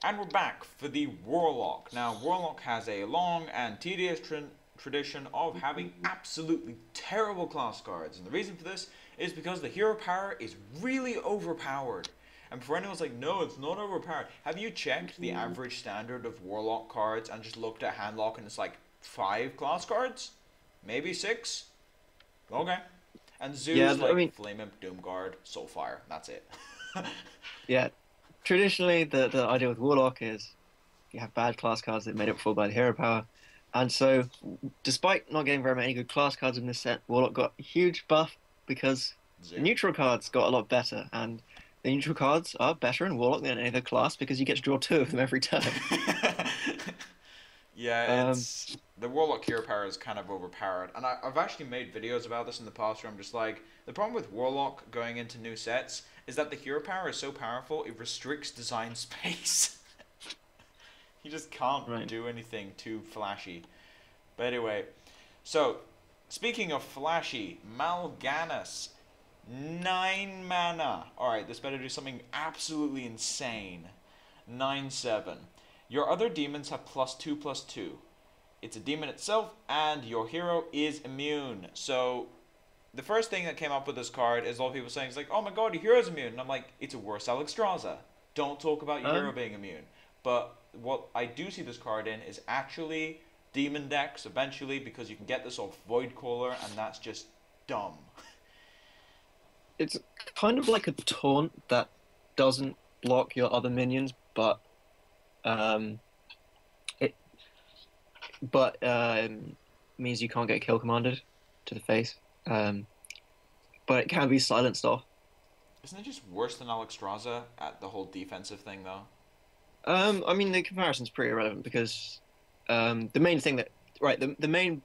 And we're back for the Warlock. Now, Warlock has a long and tedious tradition of having absolutely terrible class cards. And the reason for this is because the hero power is really overpowered. And for anyone who's like, no, it's not overpowered. Have you checked the average standard of Warlock cards and just looked at Handlock and it's like 5 class cards? Maybe 6? Okay. And Zoo's Yeah, I like mean, Flame Imp, Doomguard, Soulfire. That's it. yeah. Traditionally, the idea with Warlock is you have bad class cards that are made up for by the hero power, and so despite not getting very many good class cards in this set, Warlock got a huge buff because the Zoo. neutral cards got a lot better, and the neutral cards are better in Warlock than any other class because you get to draw 2 of them every turn. Yeah, Um, it's the Warlock hero power is kind of overpowered, and I've actually made videos about this in the past where I'm just like, the problem with Warlock going into new sets is that the hero power is so powerful it restricts design space. You just can't right. do anything too flashy. But anyway, so speaking of flashy, Mal'Ganis, 9 mana. Alright, this better do something absolutely insane. 9/7. Your other demons have +2/+2. It's a demon itself, and your hero is immune. So, the first thing that came up with this card is a lot of people saying, it's like, oh my god, your hero's immune. And I'm like, it's a worse Alexstrasza. Don't talk about your hero Um, being immune. But what I do see this card in is actually demon decks eventually, because you can get this off Voidcaller, and that's just dumb. it's kind of like a taunt that doesn't block your other minions, um, it but means you can't get kill commanded to the face. But it can be silenced off. Isn't it just worse than Alexstrasza at the whole defensive thing, though? I mean the comparison's pretty irrelevant because the main thing that right the main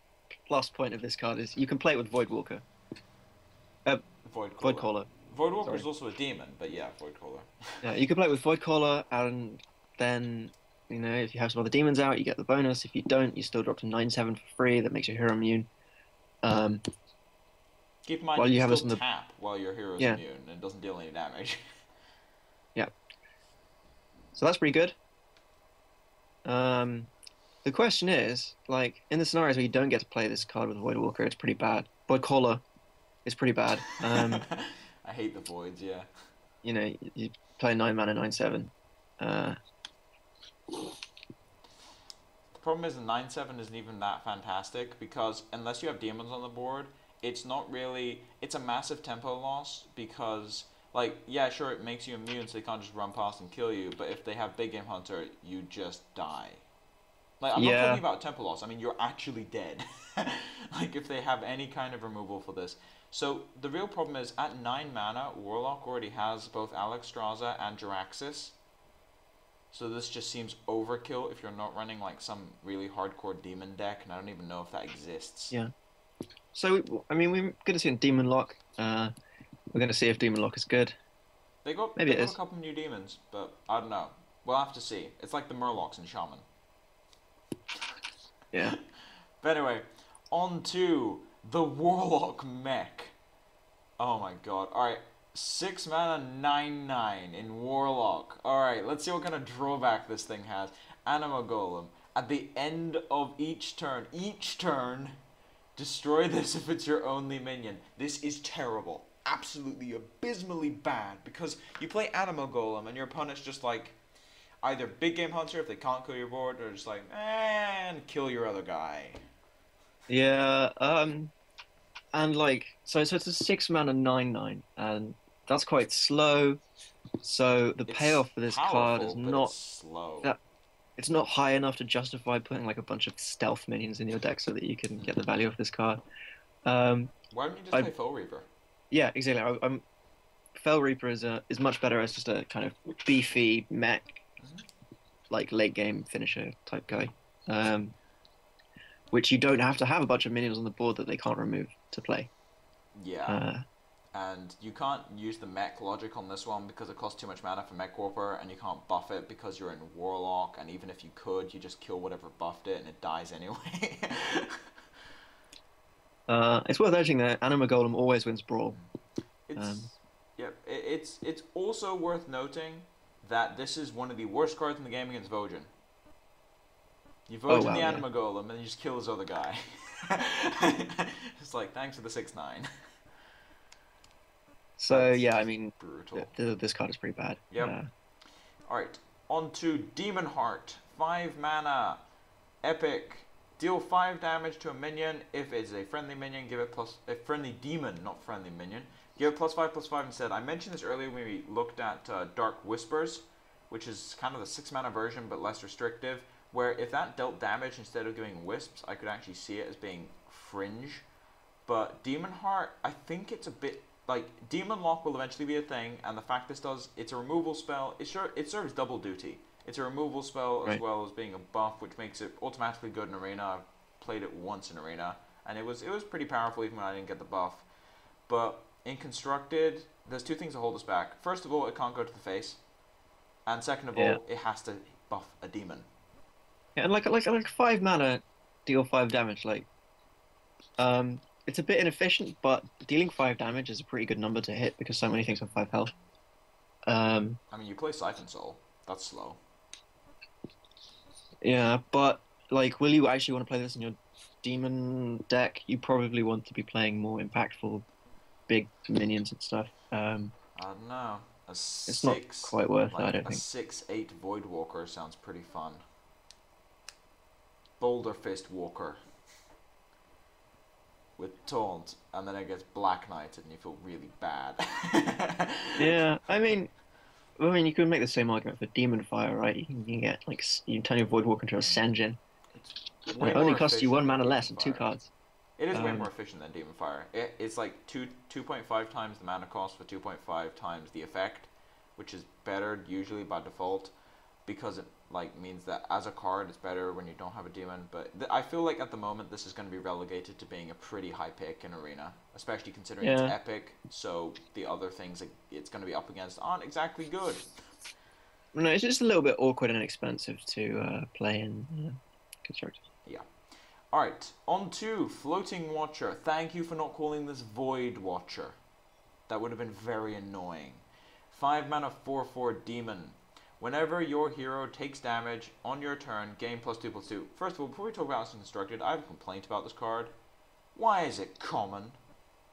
plus point of this card is you can play it with Voidwalker, uh, Voidcaller. Voidcaller. Voidwalker is Sorry, also a demon, but yeah, Voidcaller. yeah, you can play it with Voidcaller, and then if you have some other demons out, you get the bonus. If you don't, you still drop to 9/7 for free. That makes your hero immune. Um, Keep in mind, while you can you have still this on the tap while your hero is yeah immune, and it doesn't deal any damage. yeah, so that's pretty good. Um, the question is, like, in the scenarios where you don't get to play this card with Voidwalker, it's pretty bad. Voidcaller is pretty bad. I hate the voids, yeah. You play 9 mana, 9/7. Uh, The problem is the 9/7 isn't even that fantastic because unless you have demons on the board, it's not really. It's a massive tempo loss because, like, yeah, sure, it makes you immune so they can't just run past and kill you, but if they have Big Game Hunter, you just die. Like, I'm not talking yeah, about tempo loss, I mean, you're actually dead. Like, if they have any kind of removal for this. So, the real problem is at 9 mana, Warlock already has both Alexstrasza and Jaraxxus. So this just seems overkill if you're not running like some really hardcore demon deck, and I don't even know if that exists. yeah. So I mean, we're going to see in Demon Lock. We're going to see if Demon Lock is good. Maybe They it got a is. couple new demons, but I don't know. We'll have to see. It's like the Murlocs and Shaman. Yeah. But anyway, on to the Warlock mech. Oh my god. Alright, 6 mana 9/9 in Warlock. Alright, let's see what kind of drawback this thing has. Anima Golem. At the end of each turn, destroy this if it's your only minion. This is terrible. Absolutely abysmally bad because you play Anima Golem and your opponent's just like either Big Game Hunter if they can't kill your board or just like, and kill your other guy. Yeah. And like, so it's a 6 mana 9/9, and that's quite slow. So the It's payoff for this card is powerful, but it's not slow. that it's not high enough to justify putting like a bunch of stealth minions in your deck so that you can get the value of this card. Um, Why don't you just I play Foe Reaver? yeah, exactly. I'm Fell Reaper is much better as just a kind of beefy mech, like late game finisher type guy. Um, which you don't have to have a bunch of minions on the board that they can't remove to play. Yeah, Uh, and you can't use the mech logic on this one because it costs too much mana for Mech Warper, and you can't buff it because you're in Warlock, and even if you could, you just kill whatever buffed it and it dies anyway. it's worth noting that Anima Golem always wins Brawl. Um, It's yeah, it's also worth noting that this is one of the worst cards in the game against Vojin. You Oh Vojin the wow, yeah. Anima Golem, and you just kill this other guy. It's like, thanks for the 6/9. So That's yeah, I just mean, brutal. this card is pretty bad. Yep. Alright, on to Demon Heart. 5 mana. Epic. Deal 5 damage to a minion. If it's a friendly minion, give it plus... A friendly demon, not friendly minion. Give it +5/+5 instead. I mentioned this earlier when we looked at Dark Whispers, which is kind of the 6 mana version, but less restrictive, where if that dealt damage instead of doing Wisps, I could actually see it as being fringe. But Demon Heart, I think it's a bit... Like, Demon Lock will eventually be a thing, and the fact this does... It's a removal spell. It serves double duty. It's a removal spell as well as being a buff, which makes it automatically good in Arena. I've played it once in Arena, and it was pretty powerful even when I didn't get the buff. But in Constructed, there's 2 things that hold us back. First of all, it can't go to the face. And second of all, it has to buff a demon. Yeah, and like 5 mana, deal 5 damage. Like, it's a bit inefficient, but dealing 5 damage is a pretty good number to hit because so many things have 5 health. I mean, you play Siphon Soul. That's slow. Yeah, but like, will you actually want to play this in your demon deck? You probably want to be playing more impactful, big minions and stuff. I don't know. It's not quite worth it, I don't think. A 6/8 Void Walker sounds pretty fun. Boulder Fist Walker. With Taunt, and then it gets Black Knighted, and you feel really bad. Yeah, I mean, you could make the same argument for Demon Fire, right? You can get, like, you can turn your Void Walker into a Sanjin. And it only costs you 1 mana less and 2 cards. It is way more efficient than Demon Fire. It's like 2.5 times the mana cost for 2.5 times the effect, which is better usually by default, because it like means that as a card it's better when you don't have a demon. But I feel like at the moment this is going to be relegated to being a pretty high pick in Arena, especially considering it's epic. So the other things it's going to be up against aren't exactly good. No, it's just a little bit awkward and expensive to play in Constructed. Yeah. Alright, on to Floating Watcher. Thank you for not calling this Void Watcher. That would have been very annoying. 5 mana 4/4 Demon. Whenever your hero takes damage on your turn, gain +2/+2. First of all, before we talk about this in Constructed, I have a complaint about this card. Why is it common?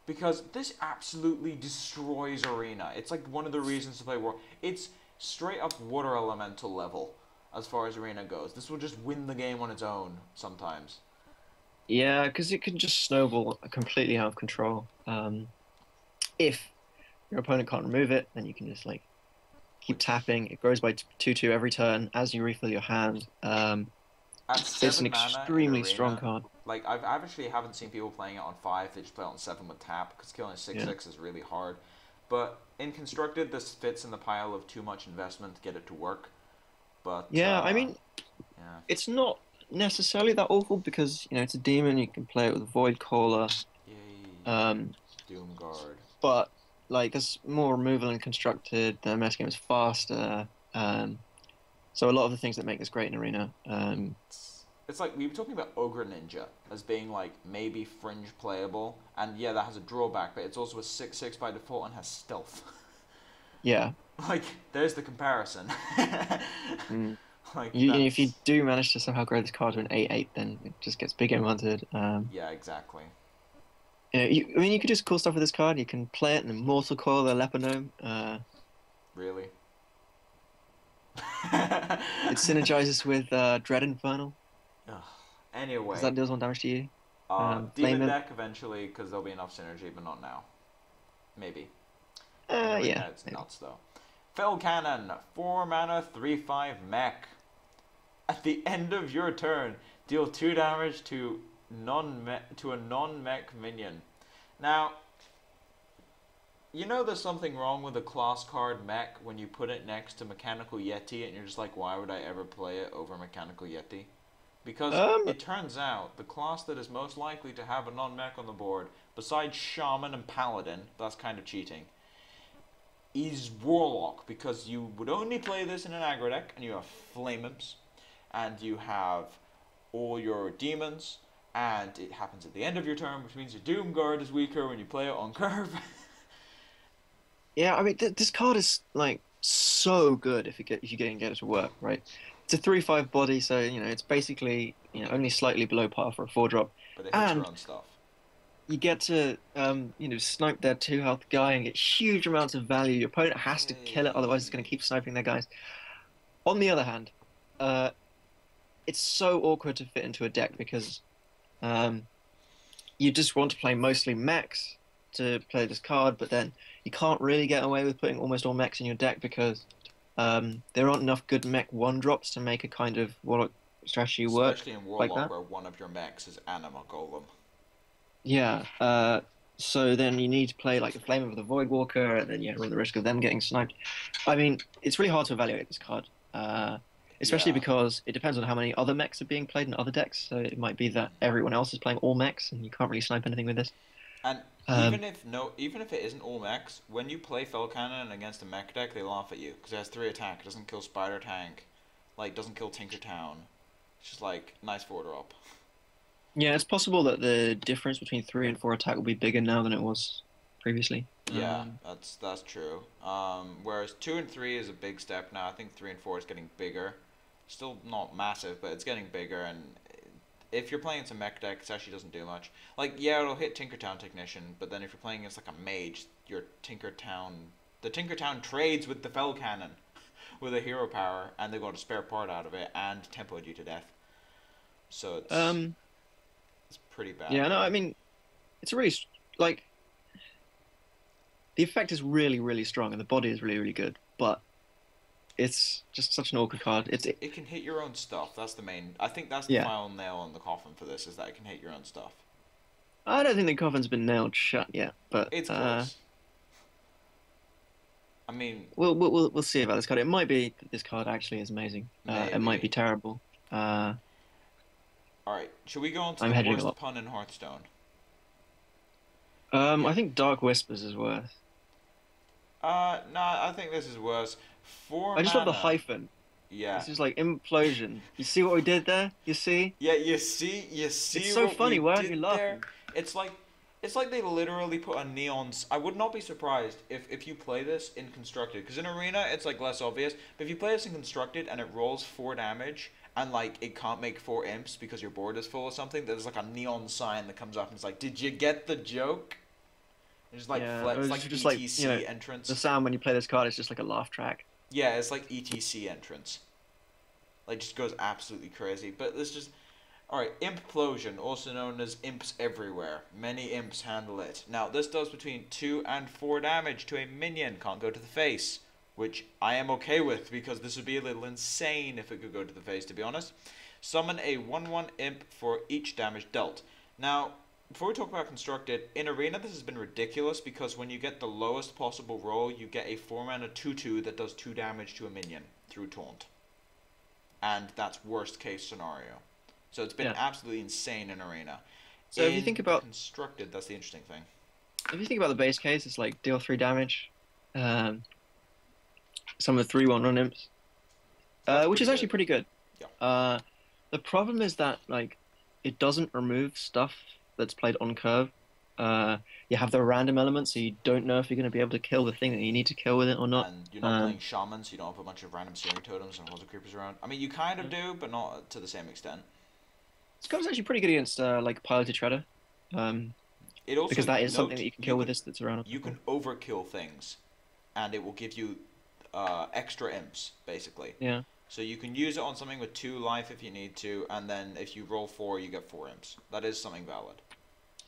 Because this absolutely destroys Arena. It's like one of the reasons to play War. It's straight up Water Elemental level as far as Arena goes. This will just win the game on its own sometimes. Yeah, because it can just snowball completely out of control. If your opponent can't remove it, then you can just like keep tapping. It grows by 2/2 every turn as you refill your hand. It's an extremely strong card. Like I actually haven't seen people playing it on 5. They just play it on 7 with tap because killing a 6/6 is really hard. But in Constructed, this fits in the pile of too much investment to get it to work. But yeah, I mean, it's not necessarily that awful because it's a demon. You can play it with a Void Caller. Yay. Doomguard. But like, there's more removal in Constructed. The MS game is faster. So a lot of the things that make this great in Arena. It's like we were talking about Ogre Ninja as being like maybe fringe playable, and yeah, that has a drawback, but it's also a 6/6 by default and has stealth. Yeah. Like, there's the comparison. Like, if you do manage to somehow grow this card to an 8/8, then it just gets big and wanted. Yeah, exactly. You could just cool stuff with this card. You can play it in Immortal Coil, the Leper Gnome. Really? It synergizes with Dread Infernal. Anyway. Because that deals 1 damage to you. Demon deck eventually, because there'll be enough synergy, but not now. Maybe. Yeah. It's nuts, though. Fell Cannon, 4 mana, 3/5 mech. At the end of your turn, deal 2 damage to a non-mech minion. Now, there's something wrong with a class card mech when you put it next to Mechanical Yeti, and you're just like, why would I ever play it over Mechanical Yeti? Because it turns out the class that is most likely to have a non-mech on the board, besides Shaman and Paladin, that's kind of cheating, is Warlock, because you would only play this in an aggro deck, and you have Flame Imps, and you have all your demons, and it happens at the end of your turn, which means your Doomguard is weaker when you play it on curve. Yeah, I mean, this card is, like, so good if you get it to work, right? It's a 3/5 body, so it's basically only slightly below par for a 4 drop, But it hits your and own stuff. you get to snipe their 2 health guy and get huge amounts of value. Your opponent has to kill it, otherwise it's going to Hey. keep sniping their guys. On the other hand, uh, it's so awkward to fit into a deck because um, you just want to play mostly mechs to play this card, but then you can't really get away with putting almost all mechs in your deck because there aren't enough good mech 1 drops to make a kind of Warlock strategy work Especially in like Warlock, that. where one of your mechs is Anima Golem. Yeah. So then you need to play like a Flame of the Voidwalker, and then you run the risk of them getting sniped. I mean, it's really hard to evaluate this card, especially Yeah. because it depends on how many other mechs are being played in other decks. So it might be that everyone else is playing all mechs, and you can't really snipe anything with this. And Um, even if it isn't all mechs, when you play Fell Cannon against a mech deck, they laugh at you because it has 3 attack. It doesn't kill Spider Tank, like doesn't kill Tinker Town. It's just like nice 4 drop. yeah, it's possible that the difference between 3 and 4 attack will be bigger now than it was previously. Yeah, that's true. Whereas 2 and 3 is a big step now. I think 3 and 4 is getting bigger. Still not massive, but it's getting bigger. And if you're playing some mech deck, it actually doesn't do much. Like, yeah, it'll hit Tinkertown Technician, but then if you're playing against like a mage, the Tinkertown trades with the Fell Cannon with a hero power, and they got a spare part out of it and tempoed you to death. So Um, it's pretty bad. yeah, no, I mean, it's a really like the effect is really, really strong, and the body is really, really good, but it's just such an awkward card. It can hit your own stuff. That's the main. I think that's the Yeah. final nail in the coffin for this is that it can hit your own stuff. I don't think the coffin's been nailed shut yet, but It's close. I mean, we'll see about this card. It might be that this card actually is amazing. It might be maybe. terrible. All right. Should we go on to I'm the hedging a worst lot. pun in Hearthstone? I Yeah. think Dark Whispers is worth. No, I think this is worse. Four I just love the mana. hyphen. Yeah. This is like implosion. You see what we did there? You see? Yeah, you It's see so what funny. we Why aren't you did there? laughing? It's like it's like they literally put a neon. I would not be surprised if you play this in constructed, because in arena it's like less obvious. But if you play this in constructed and it rolls 4 damage and like it can't make 4 imps because your board is full or something, there's like a neon sign that comes up and it's like, "Did you get the joke?" It's like Yeah, flex, or like just like ETC the entrance. sound when you play this card is just like a laugh track. Yeah, it's like ETC entrance. Like just goes absolutely crazy. But there's just alright, Implosion, also known as Imps Everywhere. Many imps handle it. Now, this does between 2 and 4 damage to a minion. Can't go to the face. Which I am okay with, because this would be a little insane if it could go to the face, to be honest. Summon a 1/1 imp for each damage dealt. Now, before we talk about constructed, in Arena this has been ridiculous, because when you get the lowest possible roll, you get a 4 mana 2/2 that does 2 damage to a minion through Taunt. And that's worst case scenario. So it's been Yeah. absolutely insane in Arena. So if you think In about Constructed, that's the interesting thing. the base case, it's like deal 3 damage. Um, some of the 3/1 run imps, That's which pretty is actually good. pretty good. Yeah. The problem is that like it doesn't remove stuff that's played on curve. You have the random element, so you don't know if you're going to be able to kill the thing that you need to kill with it or not. And you're not playing Shaman, so you don't have a bunch of random Searing Totems and Hordes of Creepers around. I mean, you kind of do, but not to the same extent. This card's actually pretty good against like Piloted Shredder, It also, because that is something note, that you can kill with this that's around. you can overkill things, and it will give you extra imps, basically. Yeah. So you can use it on something with 2 life if you need to, and then if you roll 4, you get 4 imps. That is something valid.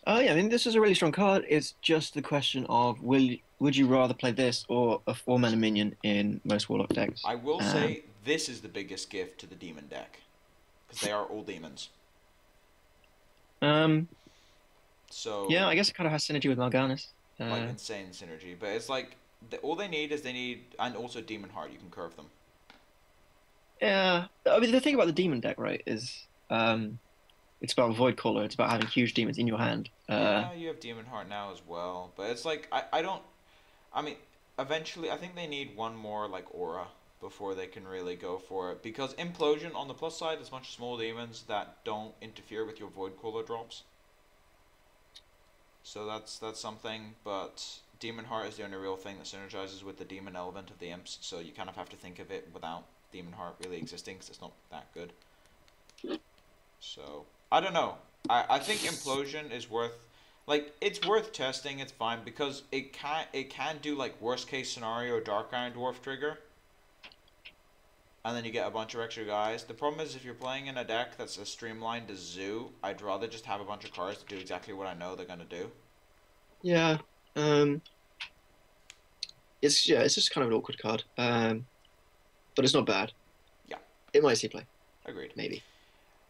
Yeah, I mean this is a really strong card. It's just the question of would you rather play this or a 4 mana minion in most Warlock decks? I will say this is the biggest gift to the demon deck, because they are all demons. Um, So yeah, I guess it kind of has synergy with Mal'Ganis. like insane synergy, but it's like all they need is and also Demon Heart. You can curve them. Yeah, I mean the thing about the demon deck, right, is it's about Void Caller. It's about having huge demons in your hand. Yeah, you have Demon Heart now as well, but it's like I don't. I mean, eventually, I think they need one more like aura before they can really go for it, because Implosion on the plus side is much small demons that don't interfere with your Void Caller drops. So that's something, but Demon Heart is the only real thing that synergizes with the demon element of the imps, so you kind of have to think of it without Demon Heart really existing, because it's not that good. So, I don't know. I think Implosion is worth, like, it's worth testing, it's fine, because it can do, like, worst case scenario Dark Iron Dwarf trigger, and then you get a bunch of extra guys. The problem is if you're playing in a deck that's as streamlined as Zoo, I'd rather just have a bunch of cards to do exactly what I know they're going to do. Yeah. It's just kind of an awkward card. But it's not bad. Yeah. It might see play. Agreed. Maybe.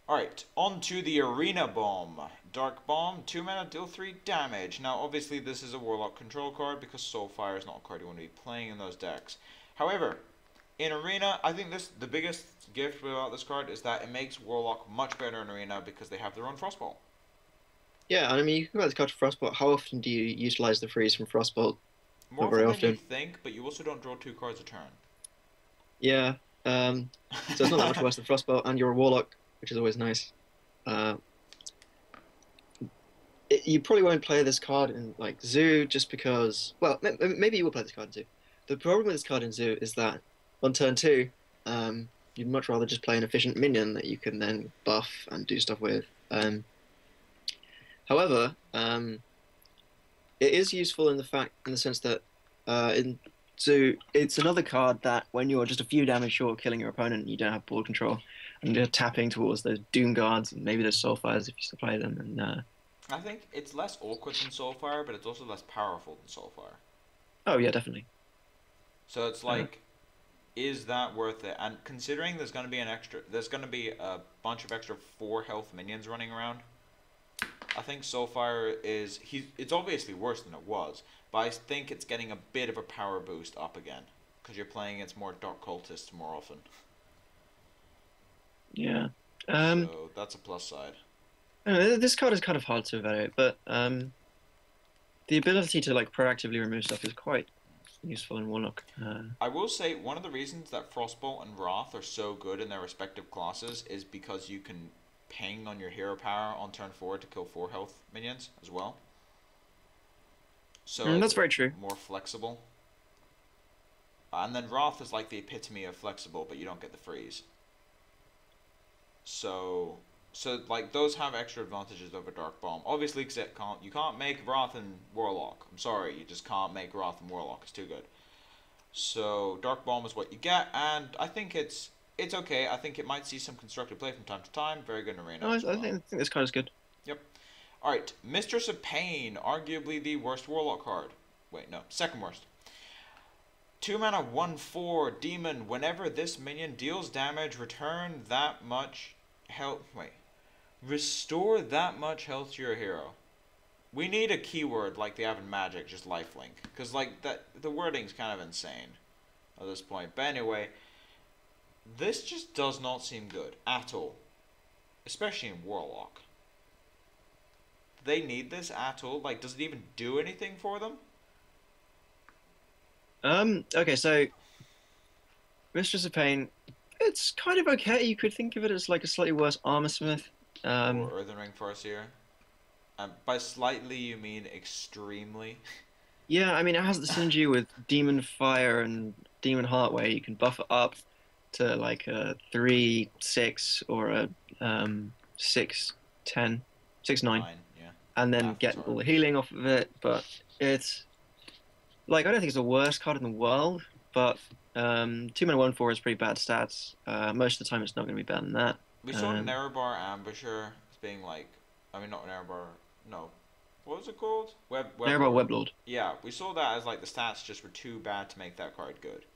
Alright, on to the Arena Bomb. Dark Bomb, 2 mana, deal 3 damage. Now, obviously, this is a Warlock control card because Soulfire is not a card you want to be playing in those decks. However, in Arena, I think the biggest gift about this card is that it makes Warlock much better in Arena because they have their own Frostbolt. Yeah, I mean, you can go this card to Frostbolt. How often do you utilize the freeze from Frostbolt? More often than you think, but you also don't draw 2 cards a turn. Yeah. So it's not that much worse than Frostbolt, and you're a Warlock, which is always nice. You probably won't play this card in like Zoo just because. Well, maybe you will play this card in Zoo. The problem with this card in Zoo is that on turn 2, you'd much rather just play an efficient minion that you can then buff and do stuff with. However, it is useful in the sense that in Zoo, it's another card that when you're just a few damage short of killing your opponent, you don't have board control, and you're tapping towards those Doom Guards and maybe those Soulfires if you still play them. And I think it's less awkward than Soulfire, but it's also less powerful than Soulfire. Oh yeah, definitely. So it's like, is that worth it? And considering there's going to be a bunch of extra 4 health minions running around, I think Soulfire it's obviously worse than it was, but I think it's getting a bit of a power boost up again, because you're playing against more Dark Cultists more often. Yeah. So that's a plus side. This card is kind of hard to evaluate, but the ability to like proactively remove stuff is quite useful in Warlock. I will say one of the reasons that Frostbolt and Wrath are so good in their respective classes is because you can ping on your hero power on turn 4 to kill 4 health minions as well. So that's very true. More flexible. And then Wrath is like the epitome of flexible, but you don't get the freeze. So like those have extra advantages over Dark Bomb. Obviously, except you can't make Wrath and Warlock. I'm sorry, you just can't make Wrath and Warlock. It's too good. So Dark Bomb is what you get, and I think it's okay. I think it might see some constructive play from time to time. Very good in Arena. I think this card is good. Yep. Alright, Mistress of Pain, arguably the worst Warlock card. Wait, no, second worst. 2 mana, 1/4, Demon. Whenever this minion deals damage, return that much health. Wait. Restore that much health to your hero. We need a keyword like they have in Magic, just lifelink. Because, like, the wording's kind of insane at this point. But anyway, this just does not seem good at all. Especially in Warlock. They need this at all? Like, does it even do anything for them? Okay, so Mistress of Pain, it's kind of okay. You could think of it as like a slightly worse Armorsmith. Or Earthen Ring Farseer. By slightly, you mean extremely? Yeah, I mean, it has the synergy with Demon Fire and Demon Heart, where you can buff it up to like a 3/6 or a 6/10, 6/9, yeah. and then get all the healing off of it. But it's like, I don't think it's the worst card in the world, but 2 mana 1/4 is pretty bad stats. Most of the time, it's not going to be better than that. We saw Nerebar Ambusher as being like, I mean, not Nerebar, no. What was it called? Nerebar Weblord. Yeah, we saw that as like the stats just were too bad to make that card good.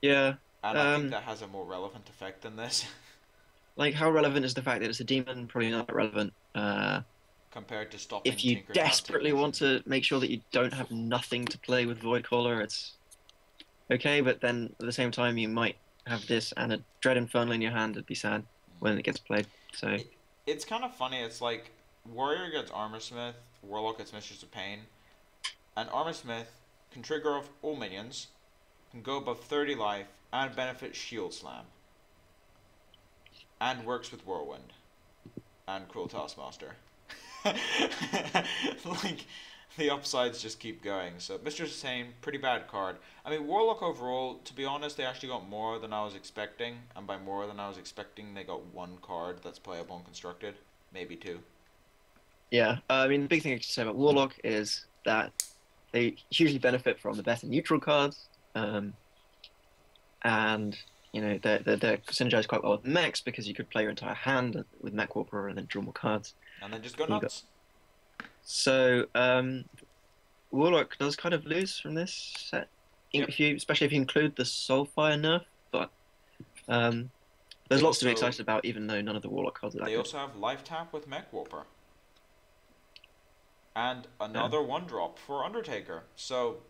Yeah. And I think that has a more relevant effect than this. Like, how relevant is the fact that it's a demon? Probably not relevant. Compared to stopping if you Tinker's desperately want to make sure that you don't have nothing to play with Voidcaller, it's okay, but then at the same time you might have this and a Dread Infernal in your hand. It'd be sad when it gets played. So it's kind of funny. It's like Warrior gets Armorsmith, Warlock gets Mistress of Pain, and Armorsmith can trigger off all minions, can go above 30 life, and benefit Shield Slam, and works with Whirlwind and Cruel Taskmaster. Like, The upsides just keep going. So Mistress of Sane, pretty bad card. I mean, Warlock overall, to be honest, they actually got more than I was expecting. And by more than I was expecting, they got one card that's playable and constructed. Maybe two. Yeah, I mean, the big thing I should say about Warlock is that they hugely benefit from the better neutral cards, and they're synergized quite well with mechs because you could play your entire hand with Mech Warper and then draw more cards. And then just go You got- nuts. So Warlock does kind of lose from this set, Yep. especially if you include the Soulfire nerf. But there's They lots to be also- excited about, even though none of the Warlock cards are that They good. also have Life Tap with Mech Warper. And another 1-drop for Undertaker. So,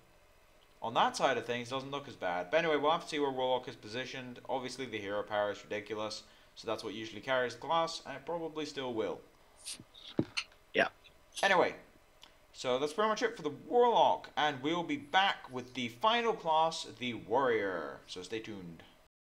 on that side of things, doesn't look as bad. But anyway, we'll have to see where Warlock is positioned. Obviously, the hero power is ridiculous. So that's what usually carries the class, and it probably still will. Yeah. Anyway, so that's pretty much it for the Warlock. And we'll be back with the final class, the Warrior. So stay tuned.